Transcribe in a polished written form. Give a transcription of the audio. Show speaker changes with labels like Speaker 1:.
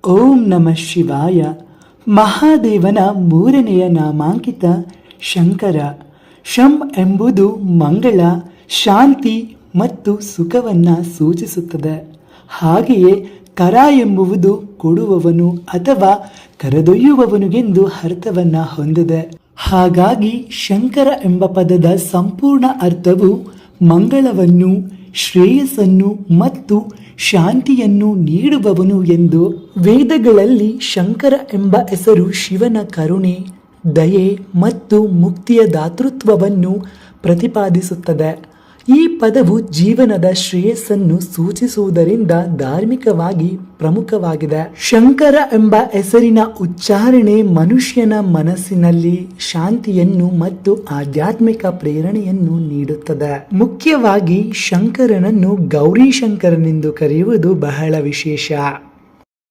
Speaker 1: ಓಂ ನಮಃ ಶಿವಾಯ. ಮಹಾದೇವನ ಮೂರನೆಯ ನಾಮಾಂಕಿತ ಶಂಕರ. ಶಂ ಎಂಬುದು ಮಂಗಳ, ಶಾಂತಿ ಮತ್ತು ಸುಖವನ್ನು ಸೂಚಿಸುತ್ತದೆ. ಹಾಗೆಯೇ ಕರ ಎಂಬುವುದು ಕೊಡುವವನು ಅಥವಾ ಕರೆದೊಯ್ಯುವವನು ಎಂದು ಅರ್ಥವನ್ನು ಹೊಂದಿದೆ. ಹಾಗಾಗಿ ಶಂಕರ ಎಂಬ ಪದದ ಸಂಪೂರ್ಣ ಅರ್ಥವು ಮಂಗಳವನ್ನು, ಶ್ರೇಯಸ್ಸನ್ನು ಮತ್ತು ಶಾಂತಿಯನ್ನು ನೀಡುವವನು ಎಂದು. ವೇದಗಳಲ್ಲಿ ಶಂಕರ ಎಂಬ ಹೆಸರು ಶಿವನ ಕರುಣೆ, ದಯೆ ಮತ್ತು ಮುಕ್ತಿಯ ದಾತೃತ್ವವನ್ನು ಪ್ರತಿಪಾದಿಸುತ್ತದೆ. ಈ ಪದವು ಜೀವನದ ಶ್ರೇಯಸ್ಸನ್ನು ಸೂಚಿಸುವುದರಿಂದ ಧಾರ್ಮಿಕವಾಗಿ ಪ್ರಮುಖವಾಗಿದೆ. ಶಂಕರ ಎಂಬ ಹೆಸರಿನ ಉಚ್ಚಾರಣೆ ಮನುಷ್ಯನ ಮನಸ್ಸಿನಲ್ಲಿ ಶಾಂತಿಯನ್ನು ಮತ್ತು ಆಧ್ಯಾತ್ಮಿಕ ಪ್ರೇರಣೆಯನ್ನು ನೀಡುತ್ತದೆ. ಮುಖ್ಯವಾಗಿ ಶಂಕರನನ್ನು ಗೌರಿ ಶಂಕರನೆಂದು ಕರೆಯುವುದು ಬಹಳ ವಿಶೇಷ.